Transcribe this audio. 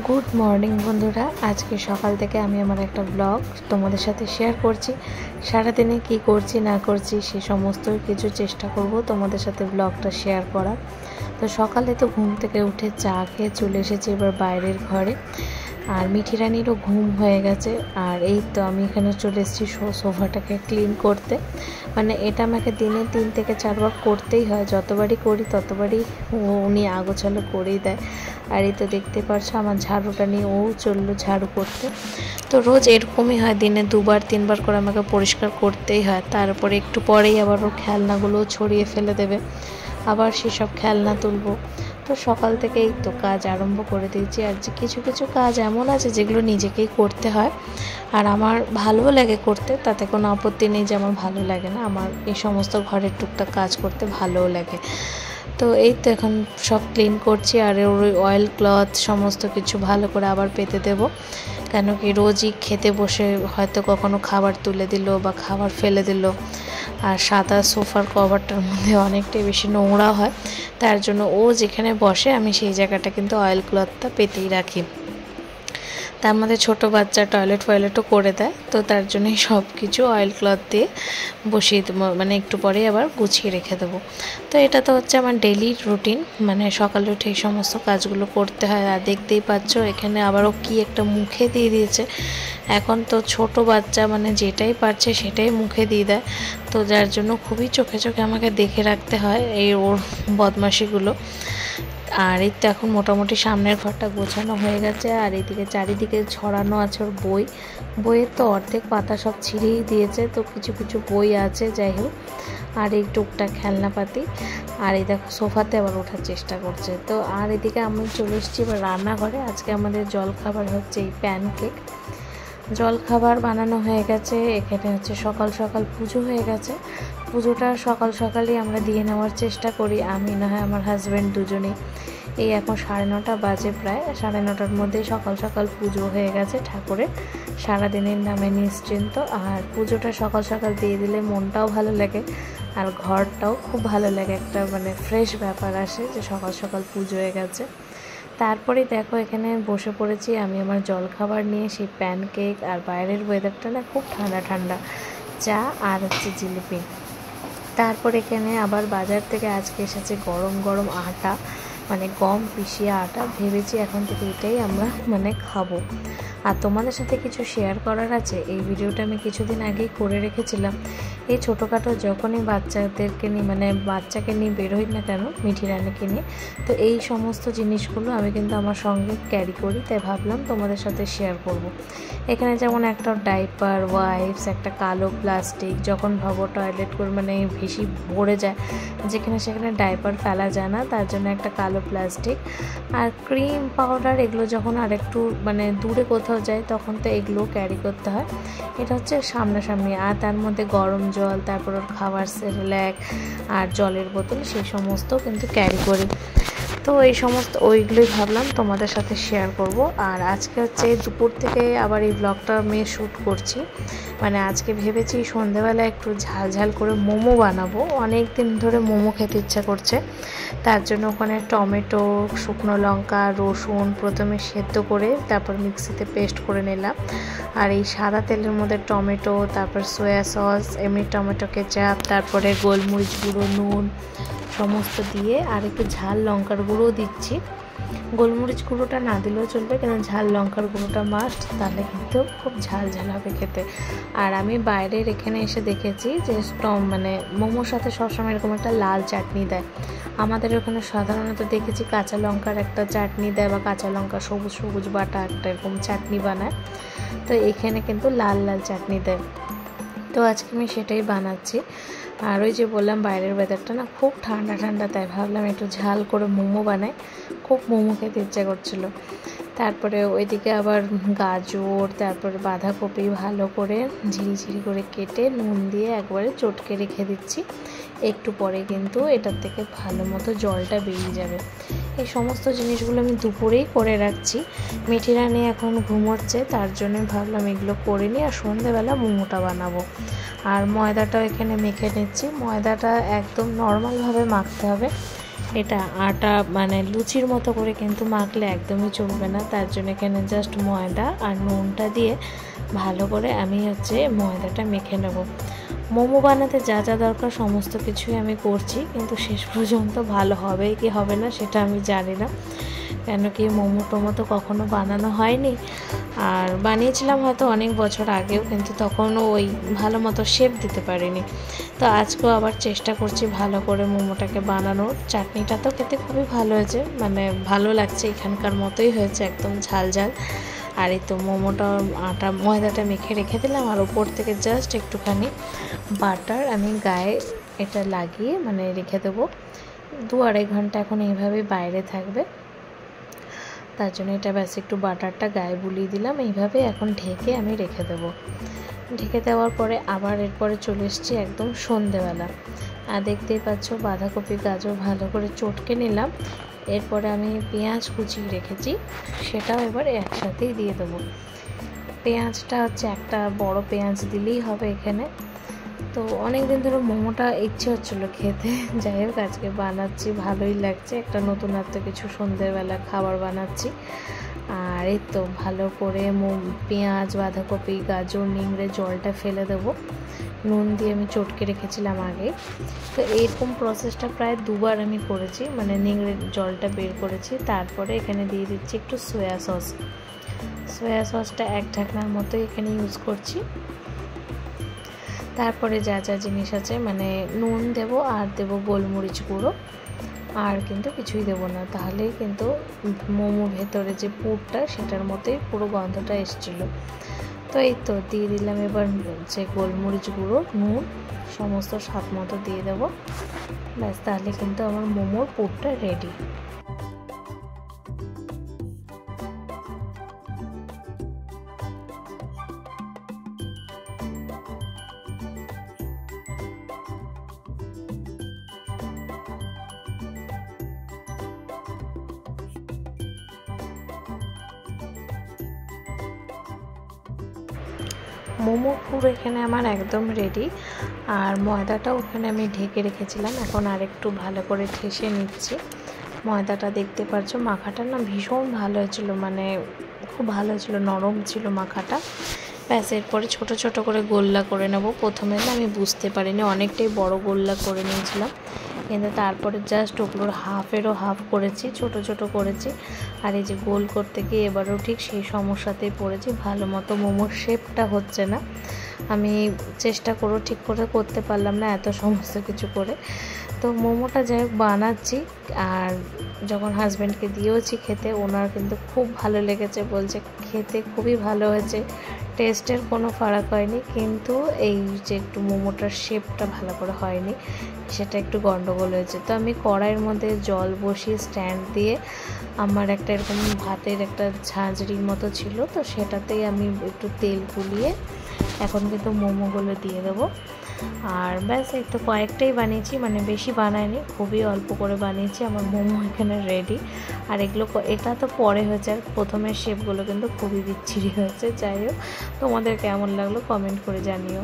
Good morning বন্ধুরা, আজকে সকাল থেকে আমি আমার একটা ব্লগ তোমাদের সাথে শেয়ার করছি। সারাদিনে কি করছি না করছি সে সমস্ত কিছু চেষ্টা করব তোমাদের সাথে ব্লগটা শেয়ার করার। তো সকালে তো ঘুম থেকে উঠে চা খেয়ে চলে এসেছি এবার বাইরের ঘরে, আর মিঠি রানীরও ঘুম হয়ে গেছে। আর এই তো আমি এখানে চলে এসেছি সোফাটাকে ক্লিন করতে। মানে এটা আমাকে দিনে 3 থেকে 4 বার করতেই হয়, যতবারই করি ততবারই উনি আগোছালো করেই দেয়। আর এই তো দেখতে পাচ্ছ আমার ঝাড়ুটা নিয়ে ও চললো ঝাড়ু করতে। তো রোজ এরকমই হয়, দিনে 2-3 বার করে আমাকে পরিষ্কার করতেই হয়। তারপরে একটু পরেই আবার ওর খেলনাগুলো ছড়িয়ে ফেলে দেবে, আবার সেসব খেলনা তুলবো। তো সকাল থেকেই তো কাজ আরম্ভ করে দিয়েছি। আর যে কিছু কিছু কাজ এমন আছে যেগুলো নিজেকেই করতে হয়, আর আমার ভালোও লাগে করতে, তাতে কোনো আপত্তি নেই যে আমার ভালো লাগে না। আমার এই সমস্ত ঘরের টুকটাক কাজ করতে ভালোও লাগে। তো এই তো এখন সব ক্লিন করছি, আর ওর অয়েল ক্লথ সমস্ত কিছু ভালো করে আবার পেতে দেব। কেন কি রোজই খেতে বসে হয়তো কখনো খাবার তুলে দিল বা খাবার ফেলে দিল, আর সাদা সোফার কভারটার মধ্যে অনেকটাই বেশি নোংরা হয়। তার জন্য ও যেখানে বসে আমি সেই জায়গাটা কিন্তু অয়েল ক্লথটা পেতেই রাখি। তার মধ্যে ছোটো বাচ্চা টয়লেটও করে দেয়, তো তার জন্যই সব কিছু অয়েল ক্লথ দিয়ে বসিয়ে দেবো, মানে একটু পরে আবার গুছিয়ে রেখে দেবো। তো এটা তো হচ্ছে আমার ডেইলি রুটিন, মানে সকালে উঠে এই সমস্ত কাজগুলো করতে হয়। আর দেখতেই পাচ্ছ এখানে আবারও কি একটা মুখে দিয়ে দিয়েছে। এখন তো ছোট বাচ্চা মানে যেটাই পারছে সেটাই মুখে দিয়ে দেয়, তো যার জন্য খুবই চোখে চোখে আমাকে দেখে রাখতে হয় এই ওর বদমাশিগুলো। আর এই তো এখন মোটামুটি সামনের ঘরটা গোছানো হয়ে গেছে, আর এইদিকে চারিদিকে ছড়ানো আছে ওর বই। বইয়ের তো অর্ধেক পাতা সব ছিঁড়েই দিয়েছে, তো কিছু কিছু বই আছে, যাই হোক। আর এই টুকটাক খেলনাপাতি। আর এই দেখো সোফাতে আবার ওঠার চেষ্টা করছে। তো আর এদিকে আমি চলে এসেছি এবার রান্নাঘরে। আজকে আমাদের জলখাবার হচ্ছে এই প্যানকেক। জলখাবার বানানো হয়ে গেছে। এখানে হচ্ছে সকাল সকাল পুজো হয়ে গেছে। পুজোটা সকাল সকালই আমরা দিয়ে নেওয়ার চেষ্টা করি, আমি না হয় আমার হাজব্যান্ড দুজনেই। এই এখন 9:30 বাজে, প্রায় 9:30টার মধ্যেই সকাল সকাল পুজো হয়ে গেছে ঠাকুরের, সারাদিনের নামে নিশ্চিন্ত। আর পুজোটা সকাল সকাল দিয়ে দিলে মনটাও ভালো লাগে, আর ঘরটাও খুব ভালো লাগে, একটা মানে ফ্রেশ ব্যাপার আসে যে সকাল সকাল পুজো হয়ে গেছে। তারপরে দেখো এখানে বসে পড়েছি আমি আমার জলখাবার নিয়ে, সেই প্যানকেক। আর বাইরের ওয়েদারটা না খুব ঠান্ডা ঠান্ডা, চা আর হচ্ছে জিলিপি। তারপর এখানে আবার বাজার থেকে আজকে এসেছে গরম গরম আটা, মানে গম পিষিয়ে আটা। ভেবেছি এখন থেকে এটাই আমরা মানে খাবো। আর তোমাদের সাথে কিছু শেয়ার করার আছে। এই ভিডিওটা আমি কিছুদিন আগেই করে রেখেছিলাম। এই ছোটোখাটো যখনই বাচ্চাদেরকে নিয়ে মানে বাচ্চাকে নিয়ে বেরোই না কেন, মিঠি রানীকে নিয়ে, তো এই সমস্ত জিনিসগুলো আমি কিন্তু আমার সঙ্গে ক্যারি করি, তাই ভাবলাম তোমাদের সাথে শেয়ার করব। এখানে যেমন একটা ডাইপার, ওয়াইপস, একটা কালো প্লাস্টিক, যখন ভাবো টয়লেট করে মানে বেশি ভরে যায়, যেখানে সেখানে ডাইপার ফেলা যায় না, তার জন্য একটা কালো প্লাস্টিক। আর ক্রিম পাউডার, এগুলো যখন আর একটু মানে দূরে কোথাও যায় তখন তো এগুলো ক্যারি করতে হয়। এটা হচ্ছে সামনাসামনি। আর তার মধ্যে গরম জল, তারপর ওর খাবার, সেরেল্যাক আর জলের বোতল, সেই সমস্ত কিন্তু ক্যারি করি। তো এই সমস্ত ওইগুলোই ভাবলাম তোমাদের সাথে শেয়ার করব। আর আজকে হচ্ছে দুপুর থেকে আবার এই ব্লগটা আমি শ্যুট করছি। মানে আজকে ভেবেছি সন্ধেবেলা একটু ঝাল ঝাল করে মোমো বানাবো, অনেক দিন ধরে মোমো খেতে ইচ্ছা করছে। তার জন্য ওখানে টমেটো, শুকনো লঙ্কা, রসুন প্রথমে সেদ্ধ করে তারপর মিক্সিতে পেস্ট করে নিলাম। আর এই সাদা তেলের মধ্যে টমেটো, তারপর সয়া সস, এমনি টমেটো কেচাপ, তারপরে গোলমরিচ গুঁড়ো, নুন সমস্ত দিয়ে, আর একটু ঝাল লঙ্কার গুঁড়োও দিচ্ছি। গোলমরিচ গুঁড়োটা না দিলেও চলবে, কিন্তু ঝাল লঙ্কার গুঁড়োটা মাস্ট, তাহলে কিন্তু খুব ঝাল ঝাল হবে খেতে। আর আমি বাইরের এখানে এসে দেখেছি যে মানে মোমোর সাথে সবসময় এরকম একটা লাল চাটনি দেয়। আমাদের ওখানে সাধারণত দেখেছি কাঁচা লঙ্কার একটা চাটনি দেয়, বা কাঁচা লঙ্কা সবুজ সবুজ বাটা একটা এরকম চাটনি বানায়। তো এখানে কিন্তু লাল লাল চাটনি দেয়। তো আজকে আমি সেটাই বানাচ্ছি। আর ওই যে বললাম বাইরের ওয়েদারটা না খুব ঠান্ডা ঠান্ডা, তাই ভাবলাম একটু ঝাল করে মোমো বানাই, খুব মোমো খেতে ইচ্ছা করছিল। তারপরে ওইদিকে আবার গাজর, তারপরে বাঁধাকপি ভালো করে ঝিরিঝিরি করে কেটে নুন দিয়ে একবারে চটকে রেখে দিচ্ছি। একটু পরে কিন্তু এটার থেকে ভালো মতো জলটা বেরিয়ে যাবে। এই সমস্ত জিনিসগুলো আমি দুপুরেই করে রাখছি। মিঠি রানী এখন ঘুমোচ্ছে, তার জন্য ভাবলাম এগুলো করে নিই, আর সন্ধ্যেবেলা মোমোটা বানাবো। আর ময়দাটাও এখানে মেখে নিচ্ছি। ময়দাটা একদম নর্মালভাবে মাখতে হবে, এটা আটা মানে লুচির মতো করে কিন্তু মাখলে একদমই চলবে না, তার জন্য এখানে জাস্ট ময়দা আর নুনটা দিয়ে ভালো করে আমি ময়দাটা মেখে নেব। মোমো বানাতে যা যা দরকার সমস্ত কিছুই আমি করছি, কিন্তু শেষ পর্যন্ত ভালো হবে কি হবে না সেটা আমি জানি না, কেন কি মোমো টোমো তো কখনো বানানো হয়নি। আর বানিয়েছিলাম হয়তো অনেক বছর আগেও, কিন্তু তখনও ওই ভালো মতো শেপ দিতে পারিনি। তো আজকেও আবার চেষ্টা করছি ভালো করে মোমোটাকে বানানোর। চাটনিটা তো খেতে খুবই ভালো হয়েছে, মানে ভালো লাগছে, এখানকার মতোই হয়েছে, একদম ঝাল ঝাল। আর এই তো মোমোটা ময়দাটা মেখে রেখে দিলাম, আর ওপর থেকে জাস্ট একটুখানি বাটার আমি গায়ে এটা লাগিয়ে মানে রেখে দেবো। 2-2.5 ঘন্টা এখন এইভাবেই বাইরে থাকবে, তার জন্য এটা ব্যাস একটু বাটারটা গায়ে বুলিয়ে দিলাম। এইভাবে এখন ঢেকে আমি রেখে দেবো। ঢেকে দেওয়ার পরে আবার এরপরে চলে এসেছি একদম সন্ধেবেলা। আর দেখতেই পাচ্ছ বাঁধাকপি গাজর ভালো করে চটকে নিলাম। এরপরে আমি পেঁয়াজ কুচিয়ে রেখেছি, সেটাও এবার একসাথেই দিয়ে দেবো। পেঁয়াজটা একটা বড় পেঁয়াজ দিলেই হবে এখানে। তো অনেক দিন ধরে মোমোটা ইচ্ছে হচ্ছিলো খেতে, যাই হোক আজকে বানাচ্ছি, ভালোই লাগছে, একটা নতুনত্ব কিছু সন্ধ্যেবেলা খাবার বানাচ্ছি। আর এই তো ভালো করে পেঁয়াজ বাঁধাকপি গাজর নিংড়ে জলটা ফেলে দেবো। নুন দিয়ে আমি চটকে রেখেছিলাম আগে। তো এইরকম প্রসেসটা প্রায় 2বার আমি করেছি, মানে নিংড়ে জলটা বের করেছি। তারপরে এখানে দিয়ে দিচ্ছি একটু সয়া সসটা 1 ঢাকনার মতো এখানে ইউজ করছি। তারপরে যা যা জিনিস আছে মানে নুন দেব, আর দেব গোলমরিচ গুঁড়ো, আর কিন্তু কিছুই দেব না, তাহলেই কিন্তু মোমো ভেতরে যে পুরটা সেটার মতোই পুরো গন্ধটা এসেছিলো। তো এই তো দিয়ে দিলাম এবার গোলমরিচ গুঁড়ো, নুন সমস্ত স্বাদ মতো দিয়ে দেবো। ব্যাস, তাহলে কিন্তু আমার মোমোর পুরটা রেডি। মোমো পুরো এখানে আমার একদম রেডি। আর ময়দাটাও ওখানে আমি ঢেকে রেখেছিলাম, এখন আরেকটু ভালো করে ঠেসে নিচ্ছি। ময়দাটা দেখতে পাচ্ছ মাখাটা না ভীষণ ভালো হয়েছিল, মানে খুব ভালো হয়েছিল, নরম ছিল মাখাটা। ব্যাস এরপরে ছোট ছোট করে গোল্লা করে নেব। প্রথমে না আমি বুঝতে পারিনি, অনেকটাই বড় গোল্লা করে নিয়েছিলাম, কিন্তু তারপরে জাস্ট ওগুলোর হাফেরও হাফ করেছি, ছোট ছোট করেছি। আর এই যে গোল করতে গিয়ে এবারও ঠিক সেই সমস্যাতেই পড়েছি, ভালো মতো মোমোর শেপটা হচ্ছে না। আমি চেষ্টা ঠিক করে করতে পারলাম না এত সমস্ত কিছু করে। তো মোমোটা যাই হোক বানাচ্ছি, আর যখন হাজব্যান্ডকে দিয়েওছি খেতে, ওনার কিন্তু খুব ভালো লেগেছে, বলছে খেতে খুবই ভালো হয়েছে, টেস্টের কোনো ফারাক হয়নি, কিন্তু এই যে একটু মোমোটার শেপটা ভালো করে হয়নি, সেটা একটু গন্ডগোল হয়েছে। তো আমি কড়াইয়ের মধ্যে জল বসিয়ে স্ট্যান্ড দিয়ে, আমার একটা এরকম ভাতের একটা ঝাঁঝরির মতো ছিল, তো সেটাতেই আমি একটু তেল গুলিয়ে এখন কিন্তু মোমোগুলো দিয়ে দেবো। আর ব্যাস এই তো কয়েকটাই বানিয়েছি, মানে বেশি বানাইনি, খুবই অল্প করে বানিয়েছি। আমার মোমো এখানে রেডি। আর এটা তো পরে হয়েছে, আর প্রথমের শেপগুলো কিন্তু খুবই বিচ্ছিরি হয়েছে। যাই হোক, তোমাদের কেমন লাগলো কমেন্ট করে জানিও।